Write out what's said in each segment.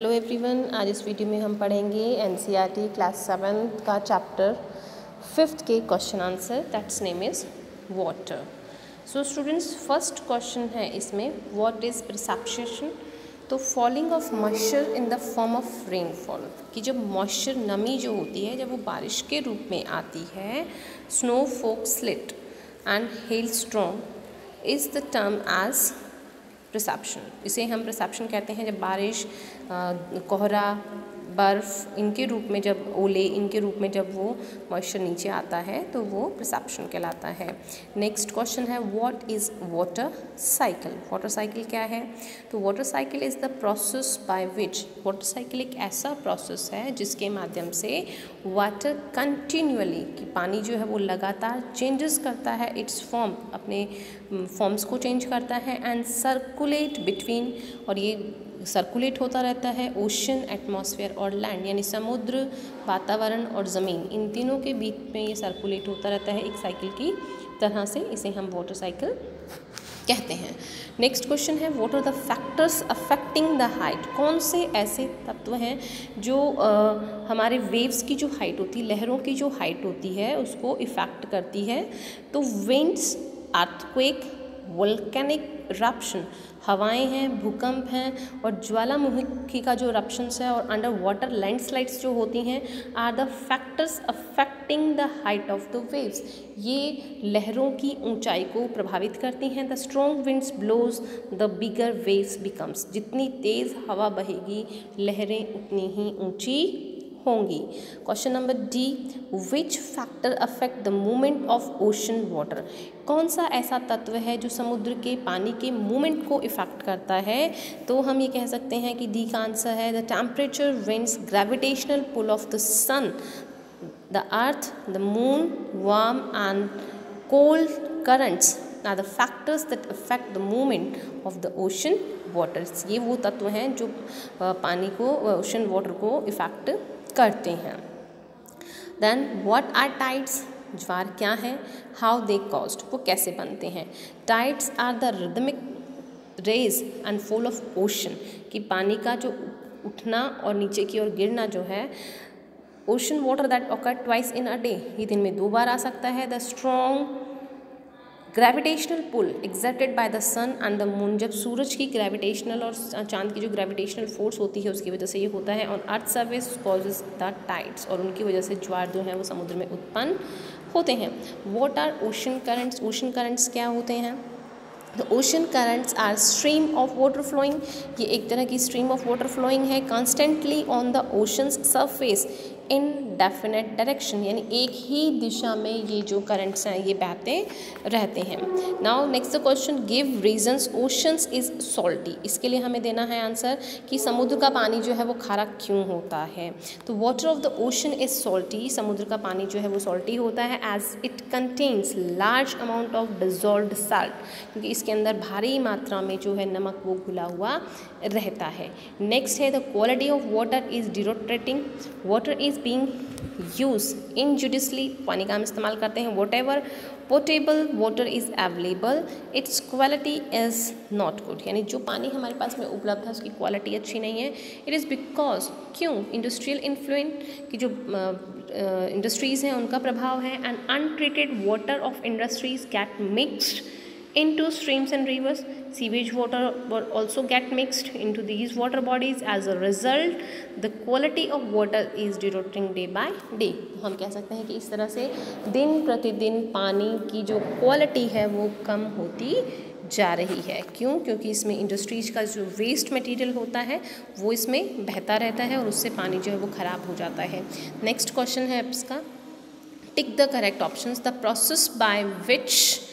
Hello everyone, आज इस video में हम पढ़ेंगे एनसीईआरटी क्लास 7 का चैप्टर 5 के question answer that's name is water. So students, first question है इसमें व्हाट इज़ प्रिसिपिटेशन। तो falling of moisture in the form of rainfall, कि जब मॉइस्चर नमी जो होती है जब वो बारिश के रूप में आती है, snow fog sleet and hail storm is the term as precipitation. इसे हम प्रिसिपिटेशन कहते हैं जब बारिश, कोहरा, बर्फ़ इनके रूप में, जब ओले इनके रूप में जब वो मॉइस्चर नीचे आता है तो वो प्रिसिपिटेशन कहलाता है। नेक्स्ट क्वेश्चन है what is water cycle. Water cycle क्या है? तो water cycle is the process by which, water cycle एक ऐसा प्रोसेस है जिसके माध्यम से वाटर कंटिन्यूअली, कि पानी जो है वो लगातार चेंजेस करता है इट्स फॉर्म, अपने फॉर्म्स को चेंज करता है एंड सर्कुलेट बिटवीन, और ये सर्कुलेट होता रहता है ओशन, एटमॉस्फेयर और लैंड, यानी समुद्र, वातावरण और ज़मीन, इन तीनों के बीच में ये सर्कुलेट होता रहता है एक साइकिल की तरह से। इसे हम वाटर साइकिल कहते हैं। नेक्स्ट क्वेश्चन है what are the factors affecting the height. कौन से ऐसे तत्व हैं जो हमारे वेव्स की जो हाइट होती है, लहरों की जो हाइट होती है उसको इफेक्ट करती है। तो विंड्स, अर्थक्वेक, वोल्केनिक इरप्शन, हवाएं हैं, भूकंप हैं, और ज्वालामुखी का जो इरप्शंस है, और अंडर वाटर लैंडस्लाइड्स जो होती हैं, are the factors affecting the height of the waves. ये लहरों की ऊंचाई को प्रभावित करती हैं। The strong winds blows the bigger waves becomes, जितनी तेज़ हवा बहेगी लहरें उतनी ही ऊंची होंगी। Question number D, which factor affect the movement of ocean water. कौन सा ऐसा तत्व है जो समुद्र के पानी के मूवमेंट को इफेक्ट करता है? तो हम ये कह सकते हैं कि डी का आंसर है the temperature, winds, gravitational pull of the sun, the earth, the moon, warm and cold currents are the factors that affect the movement of the ocean waters. ये वो तत्व हैं जो पानी को, ओशन वाटर को इफेक्ट करते हैं। Then what are tides. ज्वार क्या है? हाउ दे कॉज्ड, वो कैसे बनते हैं? Tides are the rhythmic rise and fall of ocean, कि पानी का जो उठना और नीचे की ओर गिरना जो है, ocean water that occur twice in a day, ये दिन में 2 बार आ सकता है। The strong gravitational pull exerted by the sun and the moon, जब सूरज की ग्रेविटेशनल और चांद की जो ग्रेविटेशनल फोर्स होती है उसकी वजह से ये होता है। On earth surface causes the tides, और उनकी वजह से ज्वार जो है वो समुद्र में उत्पन्न होते हैं। What are ocean currents. Ocean currents क्या होते हैं? The ocean currents are stream of water flowing, ये एक तरह की स्ट्रीम ऑफ वाटर फ्लोइंग है constantly on the ocean's surface in definite direction, यानी एक ही दिशा में ये जो करंट्स हैं ये बहते रहते हैं। Now next question, give reasons oceans is salty. इसके लिए हमें देना है आंसर कि समुद्र का पानी जो है वो खारा क्यों होता है। तो water of the ocean is salty, समुद्र का पानी जो है वो सॉल्टी होता है as it contains large amount of dissolved salt, क्योंकि इसके अंदर भारी मात्रा में जो है नमक वो घुला हुआ रहता है। नेक्स्ट है the quality of water is deteriorating, water is being use injudiciously, पानी का हम इस्तेमाल करते हैं। Whatever potable water is available its quality is not good, यानी जो पानी हमारे पास में उपलब्ध है उसकी क्वालिटी अच्छी नहीं है। इट इज़ बिकॉज, क्यों? इंडस्ट्रियल इन्फ्लुएंट, की जो इंडस्ट्रीज़ हैं उनका प्रभाव है। And untreated water of industries get mixed into streams and rivers, sewage water will also get mixed into these water bodies. As a result, the quality of water is deteriorating day by day. हम कह सकते हैं कि इस तरह से दिन प्रतिदिन पानी की जो क्वालिटी है वो कम होती जा रही है। क्यों? क्योंकि इसमें इंडस्ट्रीज का जो वेस्ट मटेरियल होता है वो इसमें बहता रहता है और उससे पानी जो है वो ख़राब हो जाता है। नेक्स्ट क्वेश्चन है इसका, tick the correct options. The process by which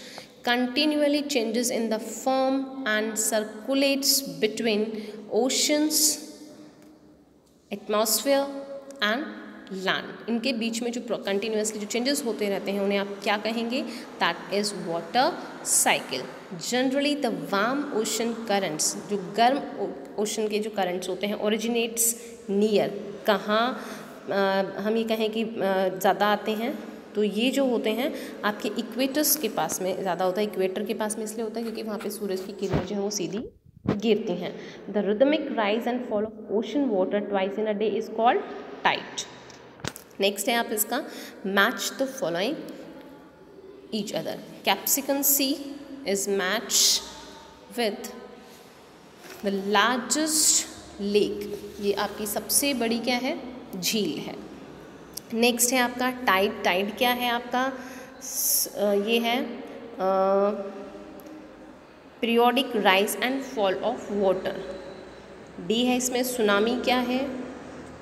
continually changes in the form and circulates between oceans, atmosphere and land, इनके बीच में जो कंटिन्यूसली जो चेंजेस होते रहते हैं उन्हें आप क्या कहेंगे? That is water cycle. Generally the warm ocean currents, जो गर्म ओशन के जो करंट्स होते हैं, ओरिजिनेट्स नियर, कहाँ हम ये कहें कि ज़्यादा आते हैं, तो ये जो होते हैं आपके इक्वेटर्स के पास में ज़्यादा होता है। इक्वेटर के पास में इसलिए होता है क्योंकि वहाँ पे सूरज की किरणें जो है वो सीधी गिरती हैं। The rhythmic rise and fall of ocean water twice in a day is called tide. Next है आप इसका match the following each other. Caspian sea is match with the largest lake, ये आपकी सबसे बड़ी क्या है, झील है। नेक्स्ट है आपका टाइड। टाइड क्या है आपका, ये है periodic rise and fall of water. D है इसमें सुनामी क्या है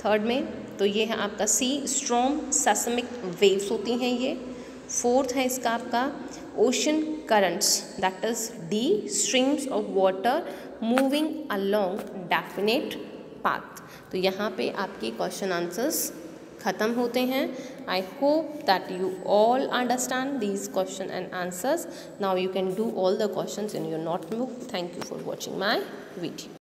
थर्ड में, तो ये है आपका सी स्ट्रॉम सेस्मिक वेव्स होती हैं ये। फोर्थ है इसका आपका ocean currents, that is D streams of water moving along definite path. तो यहाँ पे आपके क्वेश्चन आंसर्स ख़त्म होते हैं। I hope that you all understand these question and answers. Now you can do all the questions in your notebook. Thank you for watching my video.